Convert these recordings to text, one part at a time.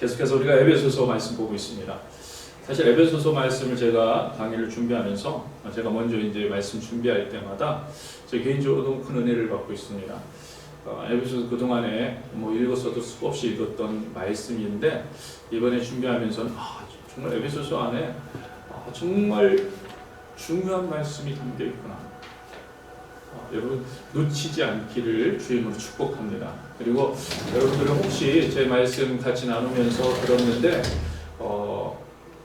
계속해서 우리가 에베소서 말씀 보고 있습니다. 사실 에베소서 말씀을 제가 강의를 준비하면서 제가 먼저 이제 말씀 준비할 때마다 제 개인적으로 너무 큰 은혜를 받고 있습니다. 에베소서 그동안에 읽었어도 수없이 읽었던 말씀인데 이번에 준비하면서는 정말 에베소서 안에 정말 중요한 말씀이 담겨 있구나. 여러분 놓치지 않기를 주임으로 축복합니다. 그리고 여러분들은 혹시 제 말씀 같이 나누면서 들었는데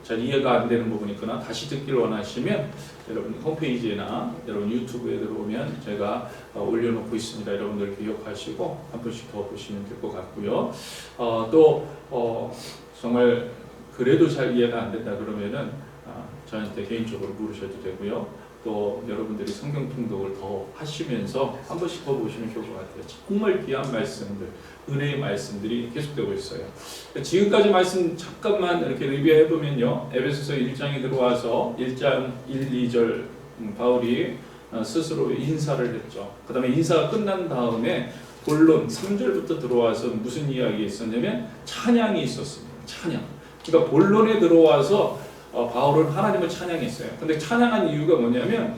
잘 이해가 안 되는 부분이 있거나 다시 듣기를 원하시면 여러분 홈페이지나 여러분 유튜브에 들어오면 제가 올려놓고 있습니다. 여러분들 기억하시고 한 번씩 더 보시면 될 것 같고요. 또 정말 그래도 잘 이해가 안 된다 그러면은 저한테 개인적으로 물으셔도 되고요. 또 여러분들이 성경 통독을 더 하시면서 한 번씩 더 보시면 좋을 것 같아요. 정말 귀한 말씀들, 은혜의 말씀들이 계속되고 있어요. 지금까지 말씀 잠깐만 이렇게 리뷰해 보면요, 에베소서 1장에 들어와서 1장 1, 2절 바울이 스스로 인사를 했죠. 그 다음에 인사가 끝난 다음에 본론 3절부터 들어와서 무슨 이야기 있었냐면 찬양이 있었습니다. 찬양. 그러니까 본론에 들어와서 바울은 하나님을 찬양했어요. 근데 찬양한 이유가 뭐냐면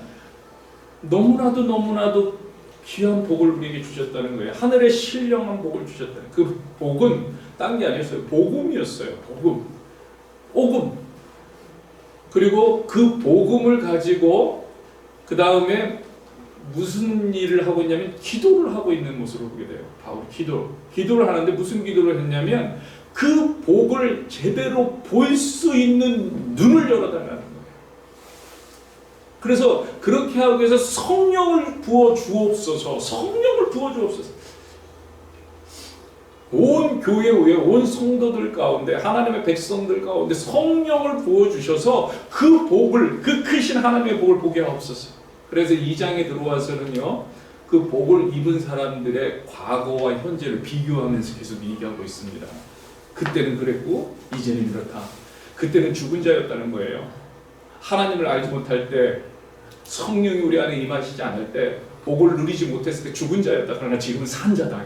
너무나도 귀한 복을 우리에게 주셨다는 거예요. 하늘의 신령한 복을 주셨다는 그 복은 딴 게 아니었어요. 복음이었어요. 복음. 그리고 그 복음을 가지고 그 다음에 무슨 일을 하고 있냐면 기도를 하고 있는 모습을 보게 돼요. 바울이 기도를 하는데 무슨 기도를 했냐면 그 복을 제대로 볼 수 있는 눈을 열어달라는 거예요. 그래서 그렇게 하기 위해서 성령을 부어 주옵소서. 온 교회 위에 온 성도들 가운데 하나님의 백성들 가운데 성령을 부어 주셔서 그 복을, 그 크신 하나님의 복을 보게 하옵소서. 그래서 2장에 들어와서는요, 그 복을 입은 사람들의 과거와 현재를 비교하면서 계속 얘기하고 있습니다. 그때는 그랬고 이제는 이렇다. 그때는 죽은 자였다는 거예요. 하나님을 알지 못할 때, 성령이 우리 안에 임하시지 않을 때, 복을 누리지 못했을 때 죽은 자였다. 그러나 지금은 산 자다.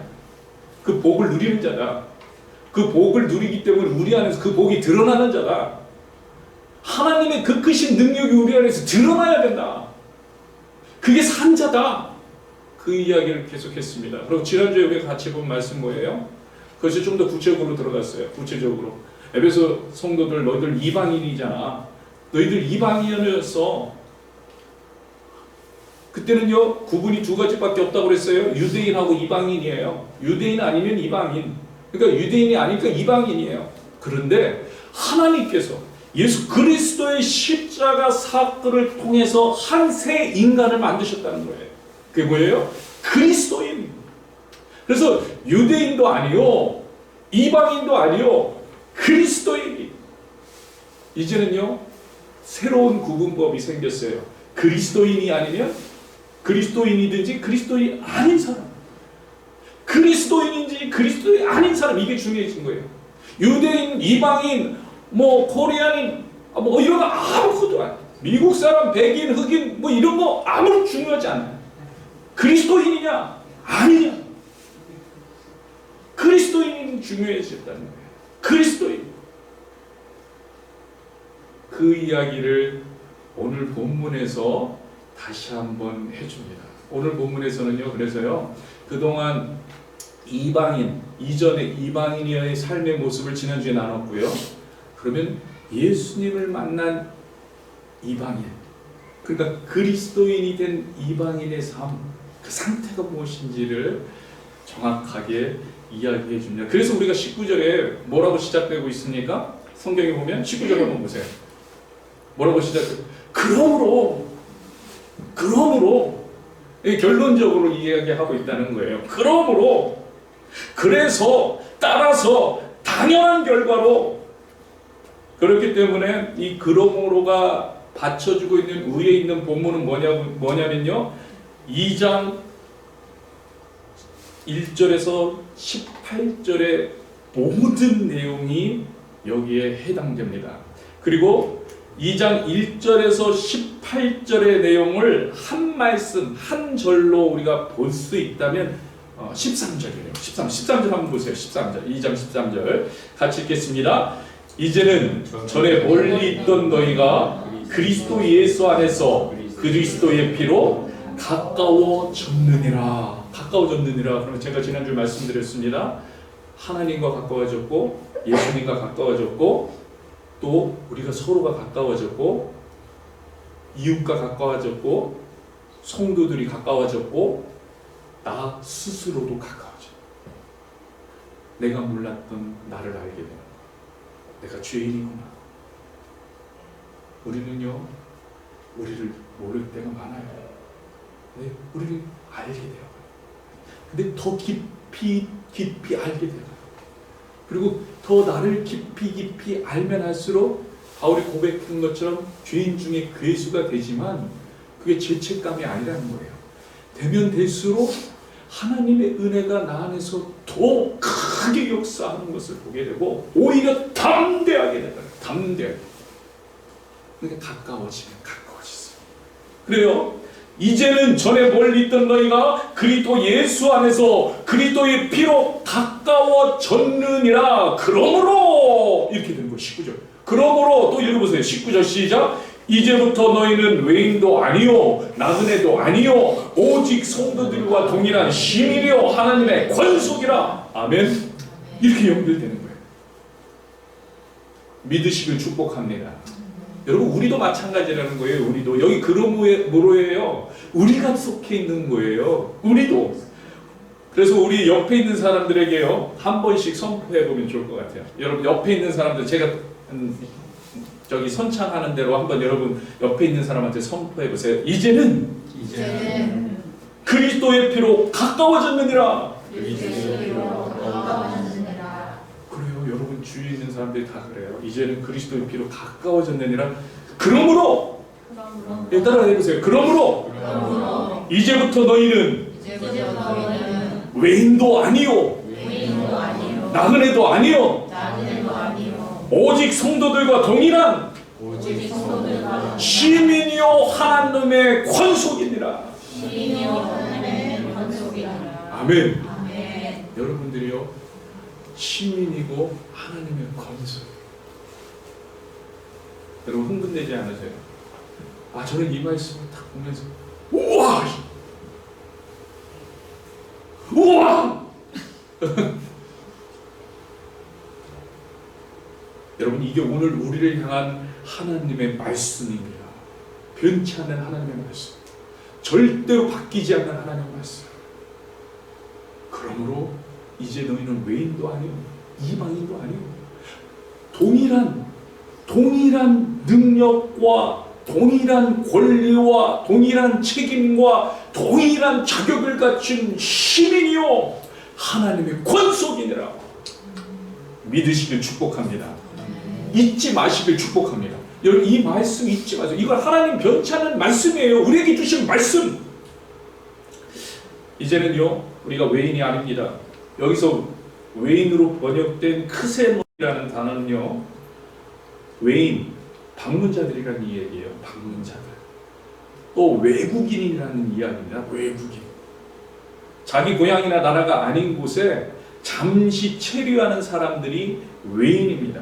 그 복을 누리는 자다. 그 복을 누리기 때문에 우리 안에서 그 복이 드러나는 자다. 하나님의 그 크신 능력이 우리 안에서 드러나야 된다. 그게 산 자다. 그 이야기를 계속했습니다. 그리고 지난주에 우리가 같이 본 말씀 뭐예요? 그것이 좀 더 구체적으로 들어갔어요. 구체적으로 에베소 성도들, 너희들 이방인이잖아. 너희들 이방인이었어. 그때는요, 구분이 두 가지밖에 없다고 그랬어요. 유대인하고 이방인이에요. 유대인 아니면 이방인. 그러니까 유대인이 아니니까 이방인이에요. 그런데 하나님께서 예수 그리스도의 십자가 사건을 통해서 한 새 인간을 만드셨다는 거예요. 그게 뭐예요? 그리스도인. 그래서 유대인도 아니요, 이방인도 아니요, 그리스도인. 이제는요, 새로운 구분법이 생겼어요. 그리스도인이 아니면 그리스도인이든지 그리스도인이 아닌 사람. 그리스도인인지 그리스도인이 아닌 사람, 이게 중요해진 거예요. 유대인, 이방인, 코리안인, 이런 거 아무것도 아니에요. 미국 사람, 백인, 흑인, 이런 거 아무런 중요하지 않아요. 그리스도인이냐, 아니냐. 그리스도인이 중요해졌다는 거예요. 그리스도인. 그 이야기를 오늘 본문에서 다시 한번 해줍니다. 오늘 본문에서는요, 그래서요, 그동안 이방인, 이전의 이방인의 삶의 모습을 지난주에 나눴고요. 그러면 예수님을 만난 이방인, 그러니까 그리스도인이 된 이방인의 삶, 그 상태가 무엇인지를 정확하게 이야기해 줍니다. 그래서 우리가 19절에 뭐라고 시작되고 있습니까? 성경에 보면 19절 한번 보세요. 뭐라고 시작해요? 그러므로 결론적으로 이야기하고 있다는 거예요. 그래서 따라서 당연한 결과로, 그렇기 때문에 이 그러므로가 받쳐주고 있는 위에 있는 본문은 뭐냐면요, 2장 1절에서 18절의 모든 내용이 여기에 해당됩니다. 그리고 2장 1절에서 18절의 내용을 한 말씀, 한 절로 우리가 볼 수 있다면 13절이에요. 13절 한번 보세요. 13절. 2장 13절. 같이 읽겠습니다. 이제는 전에 멀리 있던 너희가 그리스도 예수 안에서 그리스도의 피로 가까워졌느니라. 가까워졌느니라. 그러면 제가 지난주 말씀드렸습니다. 하나님과 가까워졌고 예수님과 가까워졌고 또 우리가 서로가 가까워졌고 이웃과 가까워졌고 성도들이 가까워졌고 나 스스로도 가까워져. 내가 몰랐던 나를 알게 되는 거야. 내가 죄인이구나. 우리는요, 우리를 모를 때가 많아요. 네, 우리를 알게 돼요. 근데 더 깊이 알게 돼요. 그리고 더 나를 깊이 알면 할수록 바울이 고백한 것처럼 죄인 중에 괴수가 되지만 그게 죄책감이 아니라는 거예요. 되면 될수록 하나님의 은혜가 나 안에서 더 크게 역사하는 것을 보게 되고 오히려 담대하게 된다. 담대하게. 그러니까 가까워지면 가까워졌어요. 그래요. 이제는 전에 멀리 있던 너희가 그리스도 예수 안에서 그리스도의 피로 가까워졌느니라. 그러므로 이렇게 되는 거예요. 19절. 그러므로 또 읽어보세요. 19절 시작. 이제부터 너희는 외인도 아니요 나그네도 아니요 오직 성도들과 동일한 시민이요 하나님의 권속이라. 아멘. 이렇게 연결되는 거예요. 믿으시길 축복합니다. 여러분 우리도 마찬가지라는 거예요. 우리도 여기 그러므로예요. 우리가 속해 있는 거예요. 우리도. 그래서 우리 옆에 있는 사람들에게요 한 번씩 선포해 보면 좋을 것 같아요. 여러분 옆에 있는 사람들 제가 저기 선창하는 대로 한번 여러분 옆에 있는 사람한테 선포해 보세요. 이제는 그리스도의 피로 가까워졌느니라. 그래요. 여러분 주위에 있는 사람들이 다 그래요. 이제는 그리스도의 피로 가까워졌느니라. 그러므로 따라해 보세요. 그러므로 이제부터 너희는 외인도 아니요 나그네도 아니요 오직 성도들과 동일한 시민이요 하나님의 권속이니라. 아멘. 여러분들이요 시민이고 하나님의 권속. 여러분 흥분되지 않으세요? 저는 이 말씀을 딱 보면서 우와 여러분 이게 오늘 우리를 향한 하나님의 말씀입니다. 변치 않는 하나님의 말씀, 절대로 바뀌지 않는 하나님의 말씀. 그러므로 이제 너희는 외인도 아니요 이방인도 아니요 동일한 능력과 동일한 권리와 동일한 책임과 동일한 자격을 갖춘 시민이요 하나님의 권속이니라. 믿으시길 축복합니다. 잊지 마시길 축복합니다. 여러분 이 말씀 잊지 마세요. 이건 하나님 변치 않는 말씀이에요. 우리에게 주신 말씀. 이제는요 우리가 외인이 아닙니다. 여기서 외인으로 번역된 크세노이라는 단어는요 외인, 방문자들이라는 이야기예요. 방문자들. 또 외국인이라는 이야기입니다. 외국인. 자기 고향이나 나라가 아닌 곳에 잠시 체류하는 사람들이 외인입니다.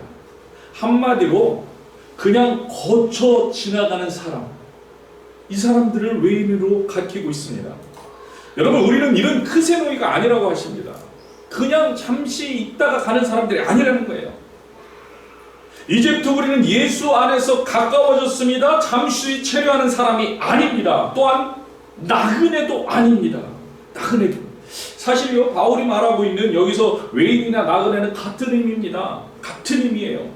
한마디로 그냥 거쳐 지나가는 사람, 이 사람들을 외인으로 가리키고 있습니다. 여러분 우리는 이런 크세노이가 아니라고 하십니다. 그냥 잠시 있다가 가는 사람들이 아니라는 거예요. 이제부터 우리는 예수 안에서 가까워졌습니다. 잠시 체류하는 사람이 아닙니다. 또한 나그네도 아닙니다. 나그네도. 사실요 바울이 말하고 있는 여기서 외인이나 나그네는 같은 의미입니다. 같은 의미예요.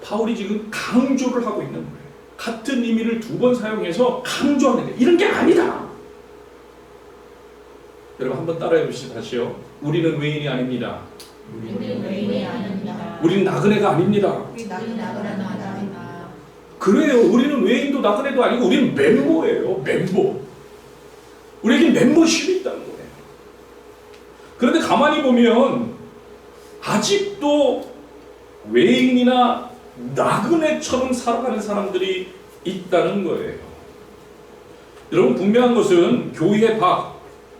바울이 지금 강조를 하고 있는 거예요. 같은 의미를 두 번 사용해서 강조하는 게 이런 게 아니다. 여러분 한번 따라해 보시죠. 다시요. 우리는 외인이 아닙니다. 우리는 나그네가 아닙니다. 그래요. 우리는 외인도 나그네도 아니고 우리는 멤버예요. 멤버. 우리에게 멤버십이 있다는 거예요. 그런데 가만히 보면 아직도 외인이나 나그네처럼 살아가는 사람들이 있다는 거예요. 여러분 분명한 것은 교회 밖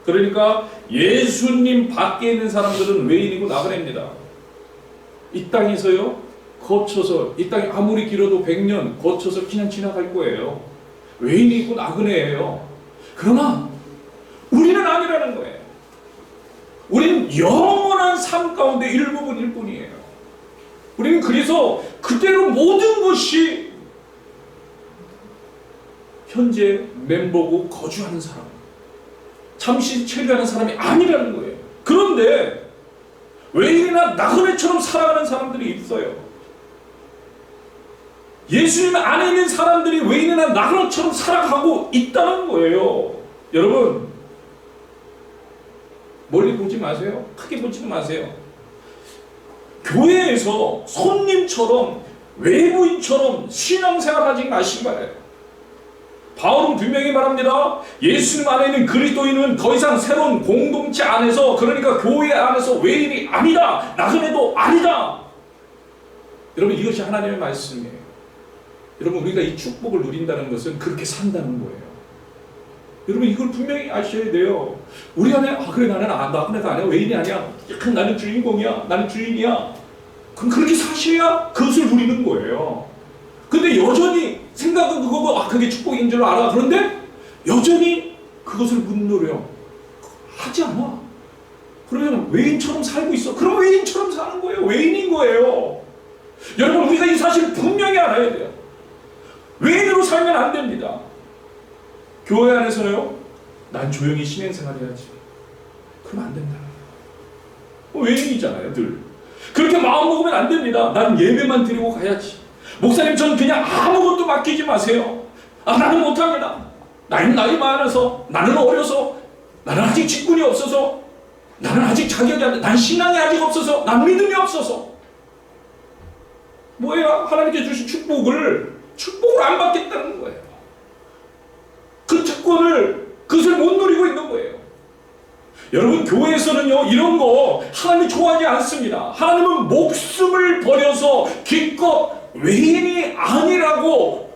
그러니까 예수님 밖에 있는 사람들은 외인이고 나그네입니다. 이 땅에서요, 거쳐서, 이 땅이 아무리 길어도 100년 거쳐서 그냥 지나갈 거예요. 외인이고 나그네예요. 그러나 우리는 아니라는 거예요. 우리는 영원한 삶 가운데 일부분일 뿐이에요. 우리는 그래서 그대로 모든 것이 현재 멤버고 거주하는 사람, 잠시 체류하는 사람이 아니라는 거예요. 그런데 외인이나 나그네처럼 살아가는 사람들이 있어요. 예수님 안에 있는 사람들이 외인이나 나그네처럼 살아가고 있다는 거예요. 여러분, 멀리 보지 마세요. 크게 보지도 마세요. 교회에서 손님처럼 외부인처럼 신앙생활하지 마시기 바라요. 바울은 분명히 말합니다. 예수님 안에 있는 그리스도인은 더 이상 새로운 공동체 안에서, 그러니까 교회 안에서 외인이 아니다, 나그네도 아니다. 여러분, 이것이 하나님의 말씀이에요. 여러분, 우리가 이 축복을 누린다는 것은 그렇게 산다는 거예요. 여러분, 이걸 분명히 아셔야 돼요. 우리 안에 그래, 나는 나그네가 아니야, 외인이 아니야, 약간 나는 주인공이야, 나는 주인이야. 그럼 그렇게 사셔야 그것을 누리는 거예요. 근데 여전히 생각은 그거고 그게 축복인 줄 알아. 그런데 여전히 그것을 못 누려. 하지 않아. 그러면 외인처럼 살고 있어. 그럼 외인처럼 사는 거예요. 외인인 거예요. 여러분, 우리가 이 사실을 분명히 알아야 돼요. 외인으로 살면 안 됩니다. 교회 안에서요, 난 조용히 신앙생활 해야지. 그러면 안 된다. 외인이잖아요, 늘. 그렇게 마음 먹으면 안 됩니다. 난 예배만 드리고 가야지. 목사님, 전 그냥 아무것도 맡기지 마세요. 나는 못합니다. 나는 나이 많아서, 나는 어려서, 나는 아직 직분이 없어서, 나는 아직 자격이 안 돼. 난 신앙이 아직 없어서, 난 믿음이 없어서. 뭐예요? 하나님께 주신 축복을 안 받겠다는 거예요. 그 특권을, 그것을 못 누리고 있는 거예요. 여러분, 교회에서는요, 이런 거 하나님이 좋아하지 않습니다. 하나님은 목숨을 버려서 기껏 외인이 아니라고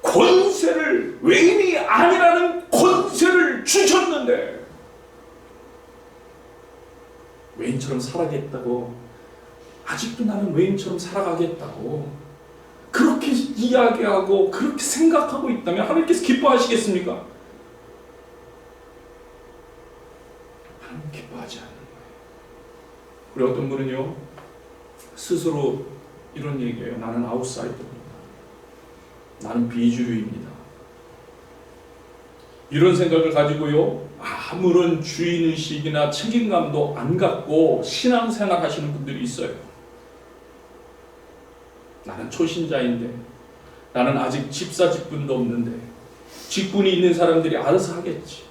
권세를, 외인이 아니라는 권세를 주셨는데, 외인처럼 살아가겠다고, 아직도 나는 외인처럼 살아가겠다고 그렇게 이야기하고 그렇게 생각하고 있다면 하나님께서 기뻐하시겠습니까? 하나님 기뻐하지 않는 거예요. 그리고 어떤 분은요, 스스로 이런 얘기예요. 나는 아웃사이더입니다. 나는 비주류입니다. 이런 생각을 가지고요, 아무런 주인의식이나 책임감도 안 갖고 신앙생활 하시는 분들이 있어요. 나는 초신자인데, 나는 아직 집사 직분도 없는데, 직분이 있는 사람들이 알아서 하겠지.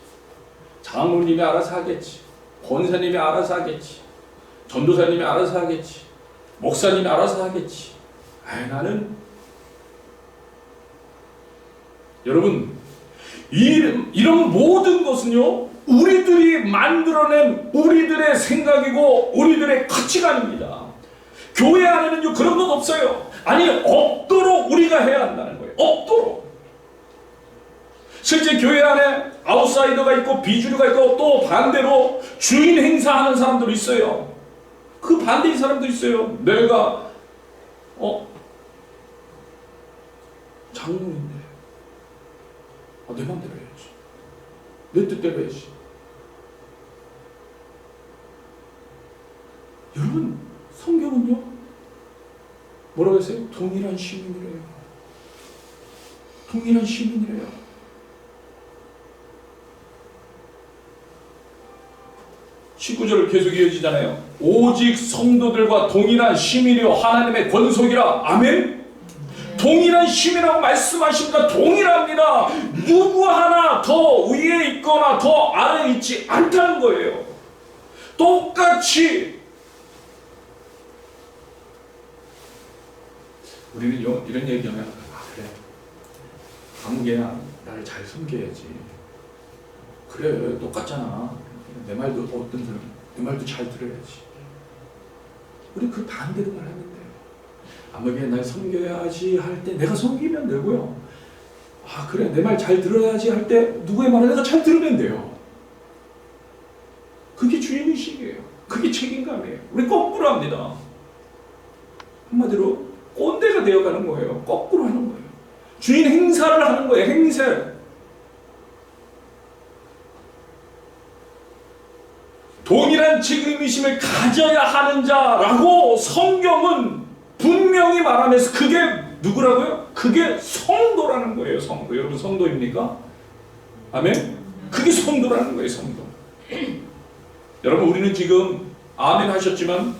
장로님이 알아서 하겠지. 권사님이 알아서 하겠지. 전도사님이 알아서 하겠지. 목사님이 알아서 하겠지. 나는, 여러분, 이런 모든 것은요, 우리들이 만들어낸 우리들의 생각이고 우리들의 가치관입니다. 교회 안에는요, 그런 건 없어요. 아니, 없도록 우리가 해야 한다는 거예요. 없도록. 실제 교회 안에 아웃사이더가 있고 비주류가 있고, 또 반대로 주인 행사하는 사람들이 있어요. 그 반대인 사람도 있어요. 내가 장로인데 내 맘대로 해야지. 내 뜻대로 해야지. 여러분, 성경은요, 뭐라고 했어요? 동일한 시민이래요. 동일한 시민이래요. 19절을 계속 이어지잖아요. 오직 성도들과 동일한 시민이요 하나님의 권속이라. 아멘? 동일한 시민이라고 말씀하십니다. 동일합니다. 누구 하나 더 위에 있거나 더 아래에 있지 않다는 거예요. 똑같이. 우리는요, 이런 얘기하면, 그래, 관계야, 나를 잘 섬겨야지. 그래, 똑같잖아. 내 말도, 어떤 사람 내 말도 잘 들어야지. 우리 그 반대로 말하는데, 아무게 날 섬겨야지 할 때 내가 섬기면 되고요. 그래, 내 말 잘 들어야지 할 때 누구의 말을 내가 잘 들으면 돼요. 한마디로 꼰대가 되어가는 거예요. 거꾸로 하는 거예요. 주인 행사를 하는 거예요. 행세. 동일한 책임의식을 가져야 하는 자라고 성경은 분명히 말하면서 그게 누구라고요? 그게 성도라는 거예요. 성도. 여러분 성도입니까? 아멘? 그게 성도라는 거예요. 성도. 여러분 우리는 지금 아멘 하셨지만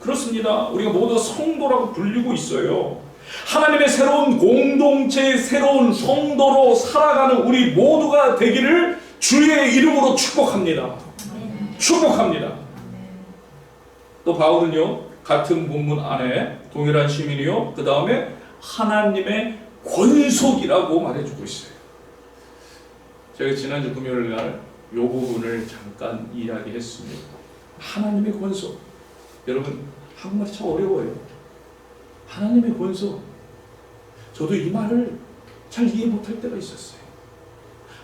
그렇습니다. 우리가 모두 성도라고 불리고 있어요. 하나님의 새로운 공동체의 새로운 성도로 살아가는 우리 모두가 되기를 주의 이름으로 축복합니다. 축복합니다. 또 바울은요 같은 본문 안에 동일한 시민이요 그 다음에 하나님의 권속이라고 말해주고 있어요. 제가 지난주 금요일 날 이 부분을 잠깐 이야기했습니다. 하나님의 권속. 여러분 한국말이 참 어려워요. 하나님의 권속. 저도 이 말을 잘 이해 못할 때가 있었어요.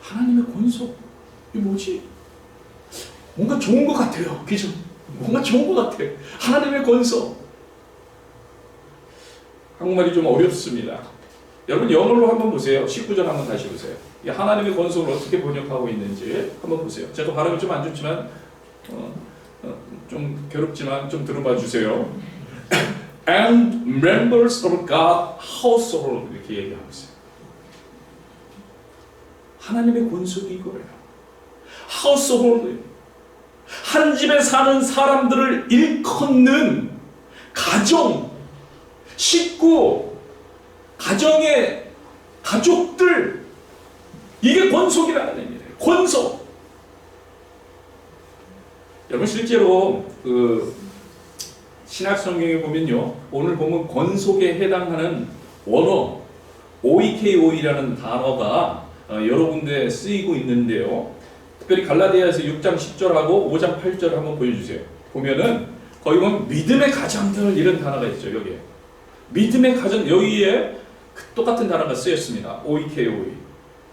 하나님의 권속. 이게 뭐지? 뭔가 좋은 것 같아요. 그죠? 뭔가 좋은 것 같아요. 하나님의 권속. 한국말이 좀 어렵습니다. 여러분 영어로 한번 보세요. 19절 한번 다시 보세요. 이 하나님의 권속을 어떻게 번역하고 있는지 한번 보세요. 제가 발음이 좀 안 좋지만 좀 괴롭지만 좀 들어봐 주세요. And members of God's household 이렇게 얘기하고 있어요. 하나님의 권속이 이거예요. household 한 집에 사는 사람들을 일컫는 가정, 식구, 가정의 가족들 이게 권속이라는 의미예요. 권속. 여러분 실제로 그 신약 성경에 보면요 오늘 보면 권속에 해당하는 원어 OEKO이라는 단어가 여러 군데 쓰이고 있는데요. 특별히 갈라디아에서 6장 10절하고 5장 8절 한번 보여주세요. 보면은 거기 보면 믿음의 가정들 이런 단어가 있죠. 여기에 믿음의 가정 여기에 똑같은 단어가 쓰였습니다. OEKOE.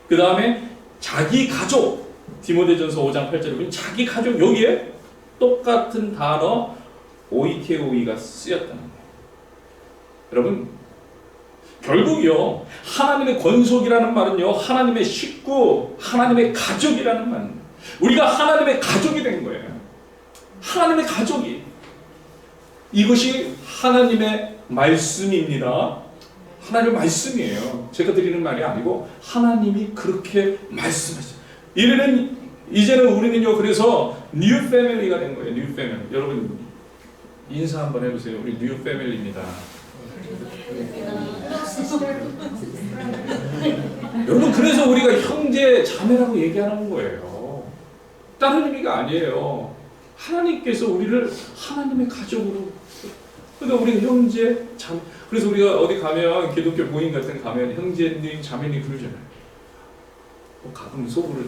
그 다음에 자기 가족 디모데전서 5장 8절에 보면 자기 가족 여기에 똑같은 단어 OEKOE가 쓰였다는 거예요. 여러분 결국요 하나님의 권속이라는 말은요 하나님의 식구, 하나님의 가족이라는 말입니다. 우리가 하나님의 가족이 된 거예요. 하나님의 가족이 이것이 하나님의 말씀입니다. 하나님의 말씀이에요. 제가 드리는 말이 아니고 하나님이 그렇게 말씀하세요. 이제는 우리는요 그래서 뉴 패밀리가 된 거예요. 뉴 패밀리. 여러분 인사 한번 해보세요. 우리 뉴 패밀리입니다. 여러분 그래서 우리가 형제 자매라고 얘기하는 거예요. 다른 의미가 아니에요. 하나님께서 우리를 하나님의 가족으로 그러니까 우리 형제 자매 그래서 우리가 어디 가면 기독교 모임 같은 데 가면 형제님 자매님 그러잖아요. 가끔 속으로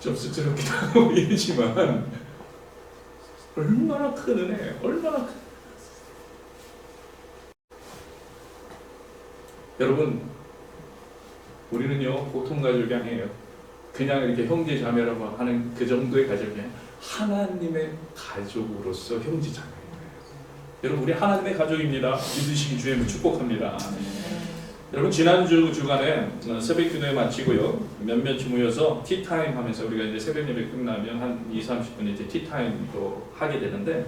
좀 쑥스럽기도 하고 이러지만 얼마나 큰 은혜예요. 얼마나 큰 여러분 우리는요 보통 가족이 아니에요. 그냥 이렇게 형제 자매라고 하는 그 정도의 가족이 아니에요. 하나님의 가족으로서 형제 자매예요. 여러분 우리 하나님의 가족입니다. 믿으시기 주님을 축복합니다. 여러분 지난주 주간에 새벽 기도회 마치고요 몇몇이 모여서 티타임 하면서 우리가 이제 새벽 예배 끝나면 한 20-30분 이제 티타임도 하게 되는데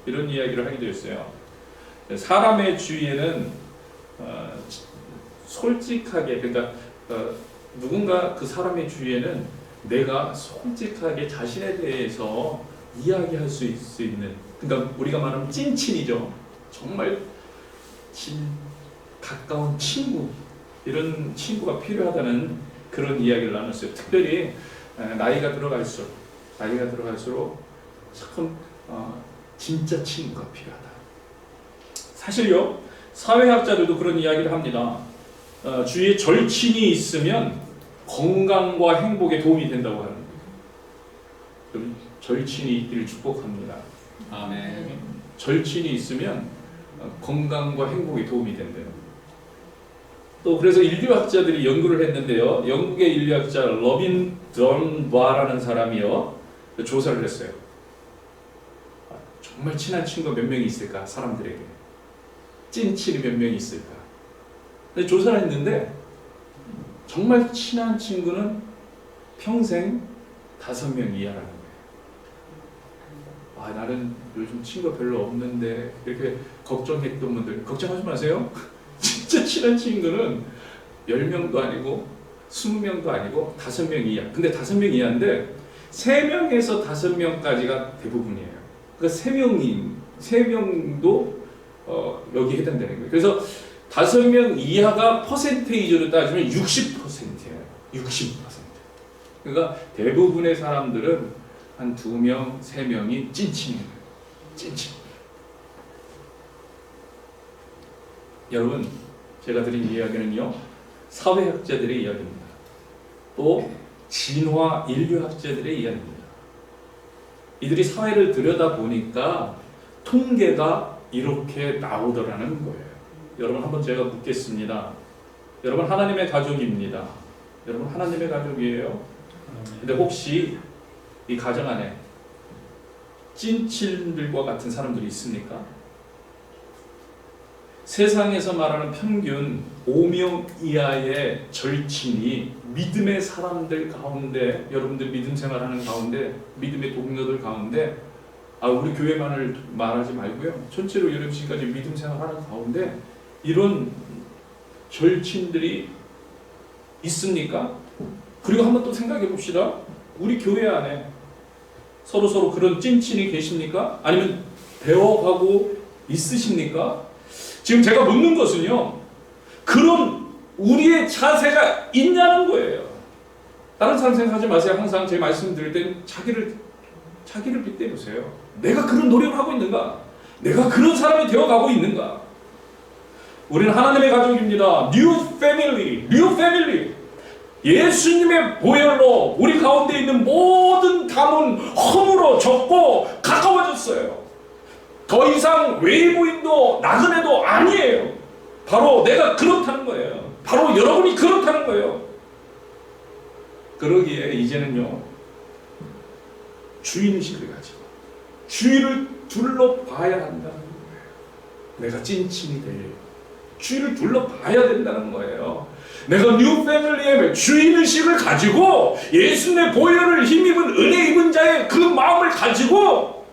이런 이야기를 하게 되었어요. 사람의 주위에는 솔직하게 그러니까 누군가 그 사람의 주위에는 내가 솔직하게 자신에 대해서 이야기할 수 있는 그러니까 우리가 말하면 찐친이죠. 정말 가까운 친구 이런 친구가 필요하다는 그런 이야기를 나눴어요. 특별히 나이가 들어갈수록 참 진짜 친구가 필요하다. 사실요 사회학자들도 그런 이야기를 합니다. 주위에 절친이 있으면 건강과 행복에 도움이 된다고 하는 거예요. 절친이 있기를 축복합니다. 아멘. 절친이 있으면 건강과 행복에 도움이 된대요. 또 그래서 인류학자들이 연구를 했는데요. 영국의 인류학자 러빈 던바라는 사람이요 조사를 했어요. 정말 친한 친구가 몇 명이 있을까 사람들에게. 찐친이 몇 명 있을까? 근데 조사를 했는데 정말 친한 친구는 평생 5명 이하라는 거예요. 아, 나는 요즘 친구가 별로 없는데 이렇게 걱정했던 분들 걱정하지 마세요. 진짜 친한 친구는 10명도 아니고 20명도 아니고 5명 이하. 근데 5명 이하인데 3명에서 5명까지가 대부분이에요. 그러니까 3명도 여기 해당되는 거예요. 그래서 5명 이하가 퍼센테이지로 따지면 60%예요. 60%. 그러니까 대부분의 사람들은 한 2명, 3명이 찐친이에요. 찐친. 여러분, 제가 드린 이야기는요, 사회학자들의 이야기입니다. 또 진화 인류학자들의 이야기입니다. 이들이 사회를 들여다보니까 통계가 이렇게 나오더라는 거예요. 여러분, 한번 제가 묻겠습니다. 여러분, 하나님의 가족입니다. 여러분, 하나님의 가족이에요. 근데 혹시 이 가정 안에 찐친들과 같은 사람들이 있습니까? 세상에서 말하는 평균 5명 이하의 절친이 믿음의 사람들 가운데, 여러분들 믿음 생활하는 가운데, 믿음의 동료들 가운데, 우리 교회만을 말하지 말고요, 전체로 여러분 지금까지 믿음 생활하는 가운데 이런 절친들이 있습니까? 그리고 한번 또 생각해 봅시다. 우리 교회 안에 서로 그런 찐친이 계십니까? 아니면 배워가고 있으십니까? 지금 제가 묻는 것은요, 그런 우리의 자세가 있냐는 거예요. 다른 사람 생각하지 마세요. 항상 제 말씀 드릴 때는 자기를 빗대보세요. 내가 그런 노력을 하고 있는가? 내가 그런 사람이 되어가고 있는가? 우리는 하나님의 가족입니다. New family. 예수님의 보혈로 우리 가운데 있는 모든 담은 허물어 졌고 가까워졌어요. 더 이상 외부인도 나그네도 아니에요. 바로 내가 그렇다는 거예요. 바로 여러분이 그렇다는 거예요. 그러기에 이제는요, 주인의식을 가지고 주위를 둘러봐야 한다는 거예요. 내가 찐친이 되려고 주위를 둘러봐야 된다는 거예요. 내가 뉴 패밀리의 주인의식을 가지고 예수님의 보혈을 힘입은 은혜 입은 자의 그 마음을 가지고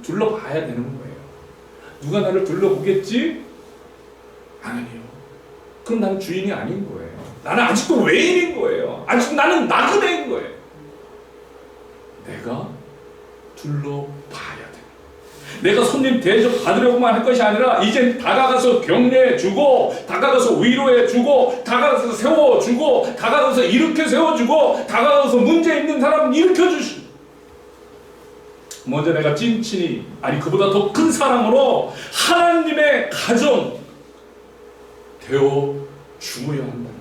둘러봐야 되는 거예요. 누가 나를 둘러보겠지? 아니요. 그럼 나는 주인이 아닌 거예요. 나는 아직도 외인인 거예요. 아직 나는 나그네인 거예요. 내가 둘러봐야 돼. 내가 손님 대접 받으려고만 할 것이 아니라 이제 다가가서 격려해주고, 다가가서 위로해주고, 다가가서 세워주고, 다가가서 일으켜 세워주고, 다가가서 문제 있는 사람 일으켜주시고, 먼저 내가 찐친이, 아니 그보다 더 큰 사랑으로 하나님의 가정 되어 주어야 한다는 거예요.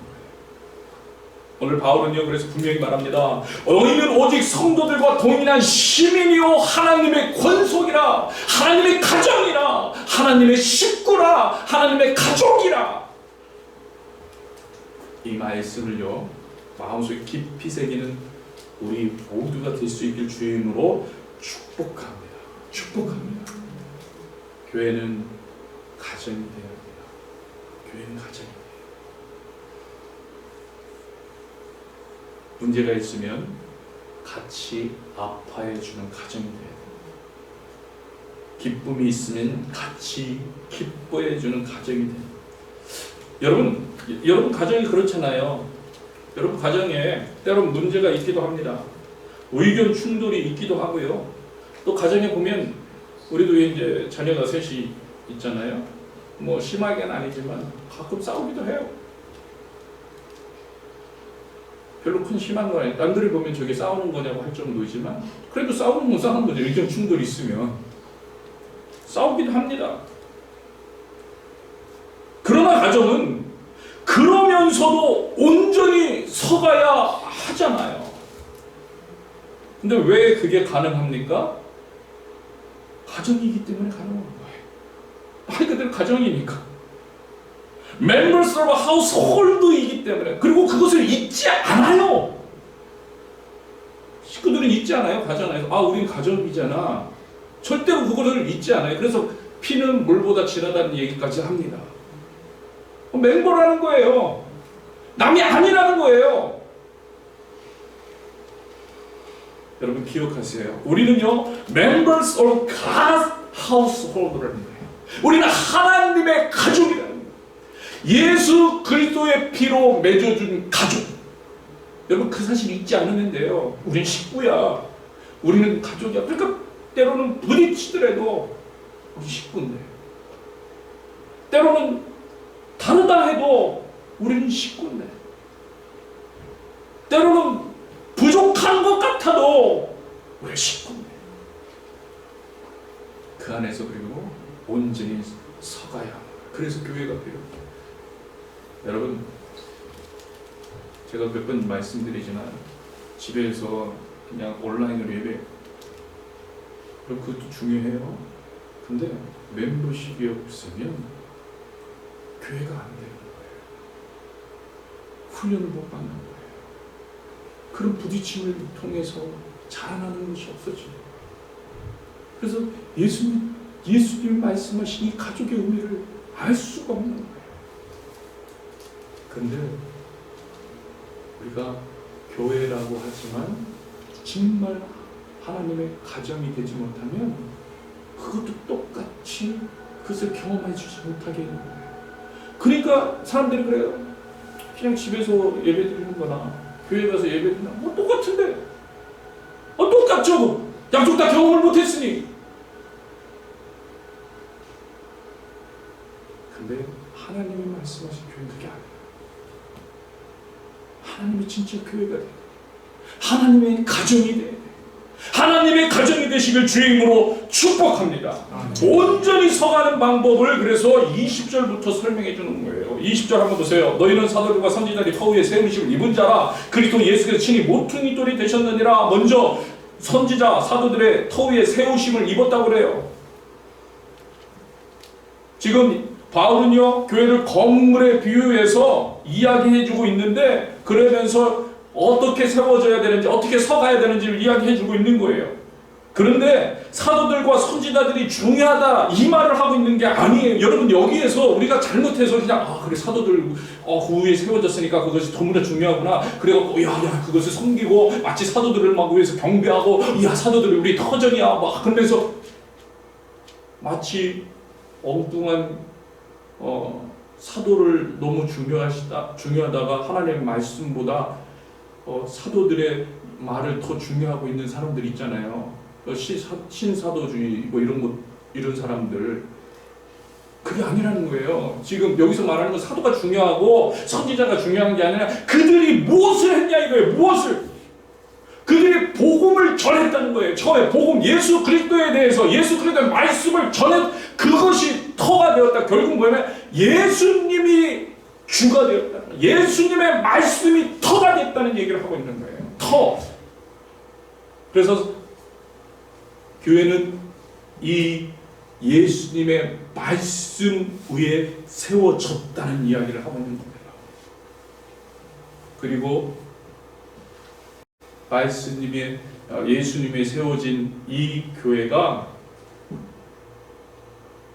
오늘 바울은요, 그래서 분명히 말합니다. 너희는 오직 성도들과 동일한 시민이요 하나님의 권속이라, 하나님의 가정이라, 하나님의 식구라, 하나님의 가족이라. 이 말씀을요, 마음속에 깊이 새기는 우리 모두가 될 수 있길 주의 이름으로 축복합니다. 축복합니다. 교회는 가정이 되어야 합니다. 교회는 가정이 돼요. 문제가 있으면 같이 아파해주는 가정이 돼야 돼요. 기쁨이 있으면 같이 기뻐해주는 가정이 돼요. 여러분 가정이 그렇잖아요. 여러분 가정에 때로는 문제가 있기도 합니다. 의견 충돌이 있기도 하고요. 또 가정에 보면 우리도 이제 자녀가 셋이 있잖아요. 뭐 심하게는 아니지만 가끔 싸우기도 해요. 별로 큰 심한 거 아니에요. 남들이 보면 저게 싸우는 거냐고 할 정도이지만 그래도 싸우는 건 싸우는 거죠. 의견 충돌이 있으면 싸우기도 합니다. 그러나 가정은 그러면서도 온전히 서가야 하잖아요. 근데 왜 그게 가능합니까? 가정이기 때문에 가능한 거예요. 말 그대로 가정이니까. Members of household이기 때문에. 그리고 그것을 잊지 않아요. 식구들은 잊지 않아요. 가정 안에서. 우린 가정이잖아. 절대로 그것을 잊지 않아요. 그래서 피는 물보다 진하다는 얘기까지 합니다. 멤버라는 거예요. 남이 아니라는 거예요. 여러분 기억하세요. 우리는요, members of God's household라는 거예요. 우리는 하나님의 가족이라는 거예요. 예수 그리스도의 피로 맺어준 가족. 여러분 그 사실 잊지 않으면 돼요. 우리는 식구야. 우리는 가족이야. 그러니까 때로는 부딪히더라도 우리 식구인데, 때로는 다르다 해도 우리는 식구인데, 때로는 부족한 것 같아도 우리 식구인데, 그 안에서 그리고 온전히 서가야 합니다. 그래서 교회가 필요해요. 여러분, 제가 몇 번 말씀드리지만 집에서 그냥 온라인으로 예배, 그럼 그것도 중요해요. 근데 멤버십이 없으면 교회가 안 되는 거예요. 훈련을 못 받는 거예요. 그런 부딪힘을 통해서 자라나는 것이 없어져요. 그래서 예수님 말씀하신 이 가족의 의미를 알 수가 없는 거예요. 그런데 우리가 교회라고 하지만 정말 하나님의 가정이 되지 못하면 그것도 똑같이 그것을 경험해 주지 못하게 하는 거예요. 그러니까 사람들이 그래요. 그냥 집에서 예배 드리는 거나 교회 가서 예배 드리는 거나 뭐 똑같은데, 똑같죠. 양쪽 다 경험을 못했으니. 근데 하나님이 말씀하신 교회는 그게 아니에요. 하나님이 진짜 교회가 돼. 하나님의 가정이 돼. 하나님의 가정이 되시길 주의 이름으로 축복합니다. 온전히 서가는 방법을 그래서 20절부터 설명해 주는 거예요. 20절 한번 보세요. 너희는 사도들과 선지자들이 터위에 세우심을 입은 자라 그리스도 예수께서 친히 모퉁이 돌이 되셨느니라. 먼저 선지자 사도들의 터위에 세우심을 입었다고 그래요. 지금 바울은요, 교회를 건물에 비유해서 이야기해주고 있는데, 그러면서 어떻게 세워져야 되는지, 어떻게 서가야 되는지를 이야기해주고 있는 거예요. 그런데 사도들과 선지자들이 중요하다 이 말을 하고 있는 게 아니에요. 여러분, 여기에서 우리가 잘못해서 그냥 그래 사도들 그 위에 세워졌으니까 그것이 너무나 중요하구나, 그래갖고 야 그것을 섬기고 마치 사도들을 막 위해서 경배하고 야 사도들이 우리 터전이야 막 그러면서 마치 엉뚱한 사도를 너무 중요하다가 하나님의 말씀보다 사도들의 말을 더 중요하고 있는 사람들 있잖아요. 신사도주의 뭐 이런 사람들, 그게 아니라는 거예요. 지금 여기서 말하는 건 사도가 중요하고 선지자가 중요한 게 아니라 그들이 무엇을 했냐 이거예요. 무엇을? 그들이 복음을 전했다는 거예요. 처음에 복음, 예수 그리스도에 대해서 예수 그리스도의 말씀을 전했, 그것이 터가 되었다. 결국 뭐냐면 예수님이 주가 되었다. 예수님의 말씀이 터가 됐다는 얘기를 하고 있는 거예요. 터. 그래서 교회는 이 예수님의 말씀 위에 세워졌다는 이야기를 하고 있는 겁니다. 그리고 예수님의 세워진 이 교회가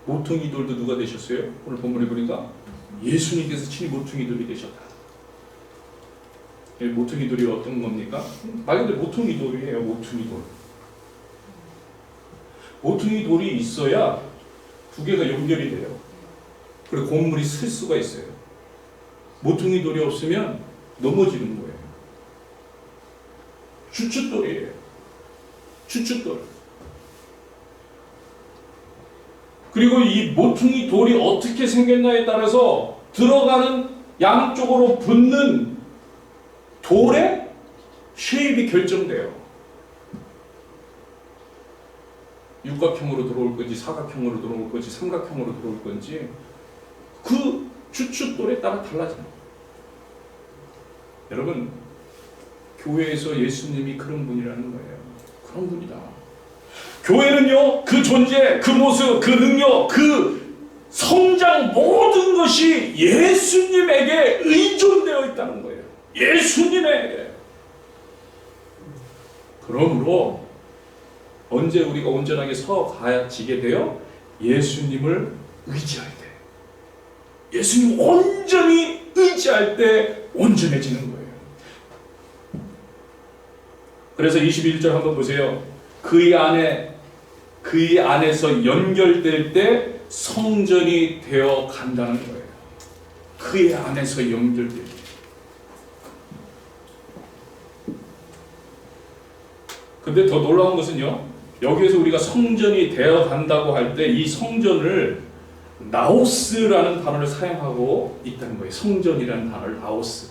모퉁이 돌도 누가 되셨어요? 오늘 본문에 보니까 예수님께서 친히 모퉁이 돌이 되셨다. 모퉁이 돌이 어떤 겁니까? 말 그대로 모퉁이 돌이에요. 모퉁이 돌. 모퉁이 돌이 있어야 두 개가 연결이 돼요. 그리고 곡물이 쓸 수가 있어요. 모퉁이 돌이 없으면 넘어지는 거예요. 주춧돌이에요. 주춧돌. 그리고 이 모퉁이 돌이 어떻게 생겼냐에 따라서 들어가는 양쪽으로 붙는 돌의 쉐입이 결정돼요. 육각형으로 들어올 건지 사각형으로 들어올 건지 삼각형으로 들어올 건지 그 주춧돌에 따라 달라져요. 여러분, 교회에서 예수님이 그런 분이라는 거예요. 그런 분이다. 교회는요, 그 존재, 그 모습, 그 능력, 그 성장 모든 것이 예수님에게 의존되어 있다는 거예요. 예수님에게. 그러므로 언제 우리가 온전하게 서가지게 돼요? 예수님을 의지할 때, 예수님 온전히 의지할 때 온전해지는 거예요. 그래서 21절 한번 보세요. 그의 안에서 연결될 때 성전이 되어 간다는 거예요. 그의 안에서 연결될 때. 근데 더 놀라운 것은요, 여기에서 우리가 성전이 되어 간다고 할 때 이 성전을 나오스라는 단어를 사용하고 있다는 거예요. 성전이라는 단어를 나오스.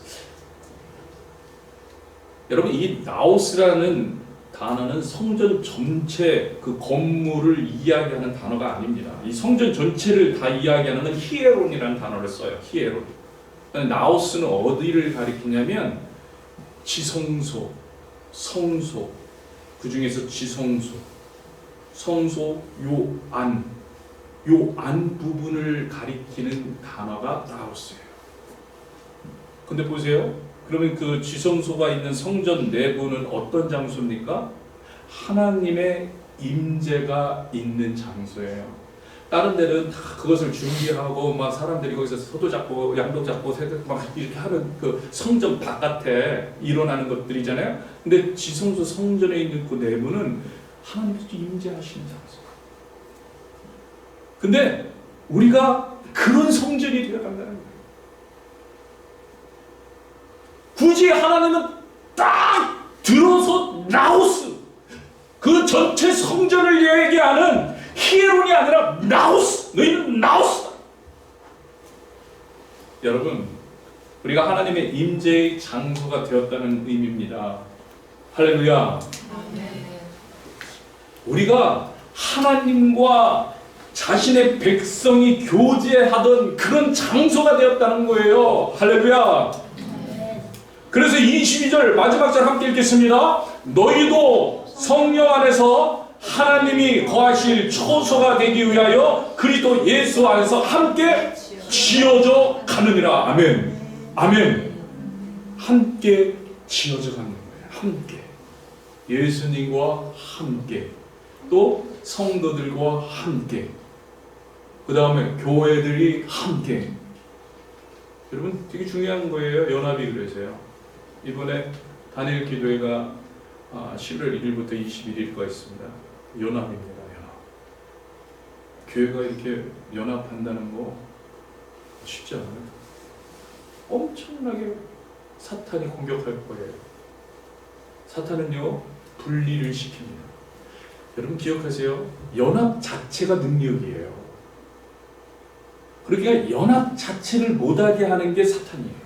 여러분, 이 나오스라는 단어는 성전 전체 그 건물을 이야기하는 단어가 아닙니다. 이 성전 전체를 다 이야기하는 히에론이라는 단어를 써요. 히에론. 나오스는 어디를 가리키냐면 지성소, 성소, 그 중에서 지성소, 성소 요 안 부분을 가리키는 단어가 나오스예요. 근데 보세요. 그러면 그 지성소가 있는 성전 내부는 어떤 장소입니까? 하나님의 임재가 있는 장소예요. 다른 데는 다 그것을 준비하고 막 사람들이 거기서 소도 잡고 양도 잡고 막 이렇게 하는 그 성전 바깥에 일어나는 것들이잖아요. 근데 지성소 성전에 있는 그 내부는 하나님께서 임재하시는 장소. 근데 우리가 그런 성전이 되어 간다는 거예요. 굳이 하나님은 딱 들어서 나우스, 그 전체 성전을 얘기하는 히에론이 아니라 나우스, 너희는 나우스다. 여러분, 우리가 하나님의 임재의 장소가 되었다는 의미입니다. 할렐루야. 우리가 하나님과 자신의 백성이 교제하던 그런 장소가 되었다는 거예요. 할렐루야. 그래서 22절 마지막 절 함께 읽겠습니다. 너희도 성령 안에서 하나님이 거하실 초소가 되기 위하여 그리스도 예수 안에서 함께 지어져 가느니라. 아멘. 아멘. 함께 지어져 가는 거예요. 함께. 예수님과 함께. 또 성도들과 함께. 그 다음에 교회들이 함께. 여러분, 되게 중요한 거예요. 연합이. 그래서요. 이번에 단일 기도회가 11월 1일부터 21일까지 있습니다. 연합입니다. 연합. 교회가 이렇게 연합한다는 거 쉽지 않아요. 엄청나게 사탄이 공격할 거예요. 사탄은요, 분리를 시킵니다. 여러분 기억하세요. 연합 자체가 능력이에요. 그러니까 연합 자체를 못하게 하는 게 사탄이에요.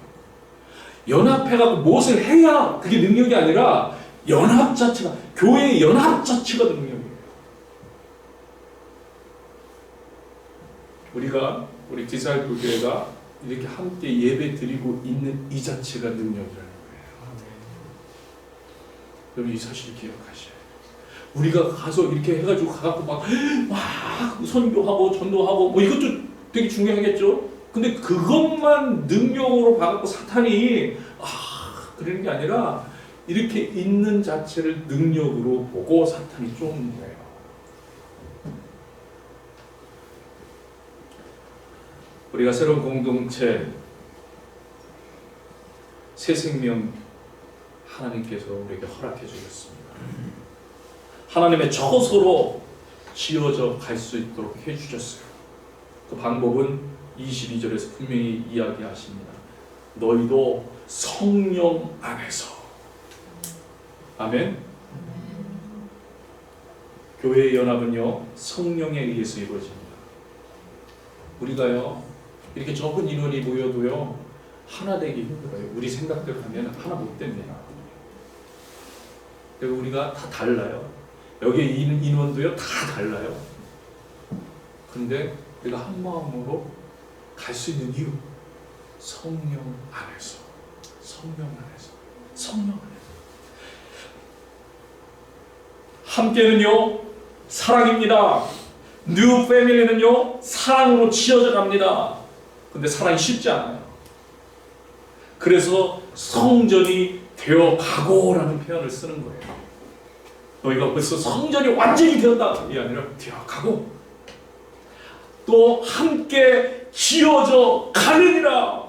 연합해가지고 무엇을 해야 그게 능력이 아니라 연합 자체가, 교회의 연합 자체가 능력이에요. 우리 디사이플 교회가 이렇게 함께 예배 드리고 있는 이 자체가 능력이라는 거예요. 여러분 이 사실 기억하셔야 돼요. 우리가 가서 이렇게 해가지고 가갖고 막 선교하고 전도하고 뭐 이것도 되게 중요하겠죠. 근데 그것만 능력으로 봐갖고 사탄이 그러는 게 아니라 이렇게 있는 자체를 능력으로 보고 사탄이 쫓는 거예요. 우리가 새로운 공동체, 새 생명 하나님께서 우리에게 허락해 주셨습니다. 하나님의 처소로 지어져 갈 수 있도록 해주셨어요. 그 방법은 22절에서 분명히 이야기하십니다. 너희도 성령 안에서. 아멘. 교회의 연합은요, 성령에 의해서 이루어집니다. 우리가요, 이렇게 적은 인원이 모여도요, 하나 되기 힘들어요. 우리 생각대로 하면 하나 못 됩니다. 그리고 우리가 다 달라요. 여기에 인원도요, 다 달라요. 근데 우리가 한 마음으로 갈 수 있는 이유, 성령 안에서. 성령 안에서. 성령 안에서. 함께는요, 사랑입니다. 뉴 패밀리는요, 사랑으로 지어져 갑니다. 근데 사랑이 쉽지 않아요. 그래서 성전이 되어 가고라는 표현을 쓰는 거예요. 너희가 벌써 성전이 완전히 되었다 이 아니라 되어 가고. 또 함께 지어져 가느니라.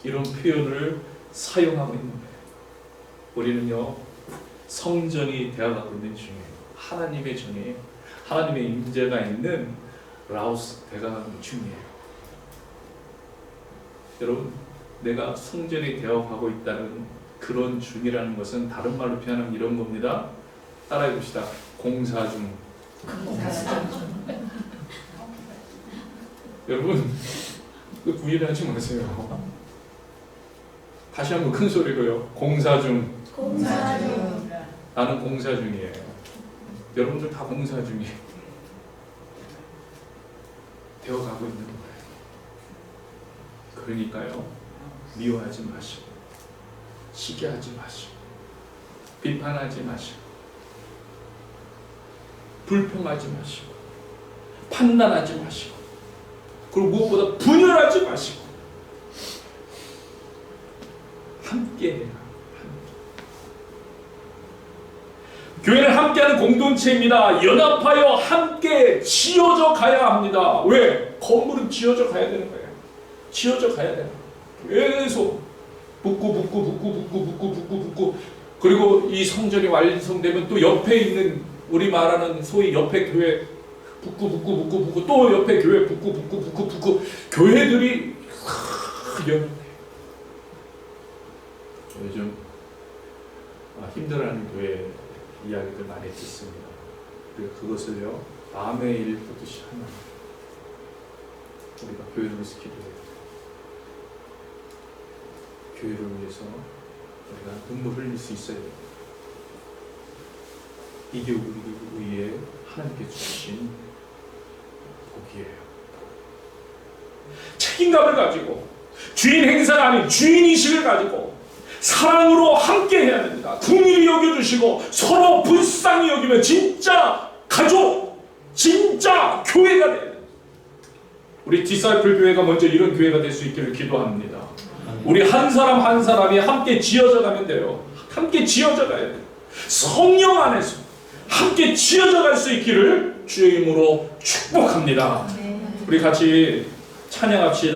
이런 표현을 사용하고 있는 거예요. 우리는요, 성전이 되어가고 있는 중이에요. 하나님의 전이에요. 하나님의 임재가 있는 라오스 되어가는 중이에요. 여러분, 내가 성전이 되어가고 있다는 그런 중이라는 것은 다른 말로 표현하면 이런 겁니다. 따라해 봅시다. 공사 중. 여러분, 그 부인하지 마세요. 다시 한번 큰 소리로요. 공사 중. 공사 중. 나는 공사 중이에요. 여러분들 다 공사 중이에요. 되어가고 있는 거예요. 그러니까요, 미워하지 마시고, 시기하지 마시고, 비판하지 마시고, 불평하지 마시고, 판단하지 마시고, 그리고 무엇보다 분열하지 마시고, 함께 해요. 교회는 함께하는 공동체입니다. 연합하여 함께 지어져 가야 합니다. 왜? 건물은 지어져 가야 되는 거예요. 지어져 가야 돼요. 계속 붙고 그리고 이 성전이 완성되면 또 옆에 있는 우리 말하는 소위 옆에 교회 붙고 또 옆에 교회 붙고 교회들이 연합해요. 요즘 힘들어하는 교회 이야기들 많이 듣습니다. 그리고 그것을요, 남의 일 보듯이 하는 우리가 교회를 위해서 기도해야 돼요. 교회를 위해서 우리가 눈물 흘릴 수 있어야 돼요. 이게 우리의 하나님께 주신 복이에요. 책임감을 가지고 주인 행사가 아닌 주인의식을 가지고 사랑으로 함께 해야 됩니다. 긍휼히 여겨주시고 서로 불쌍히 여기면 진짜 가족, 진짜 교회가 돼요. 우리 디사이플 교회가 먼저 이런 교회가 될 수 있기를 기도합니다. 우리 한 사람 한 사람이 함께 지어져 가면 돼요. 함께 지어져 가야 돼요. 성령 안에서 함께 지어져 갈 수 있기를 주의 이름으로 축복합니다. 우리 같이 찬양합시다.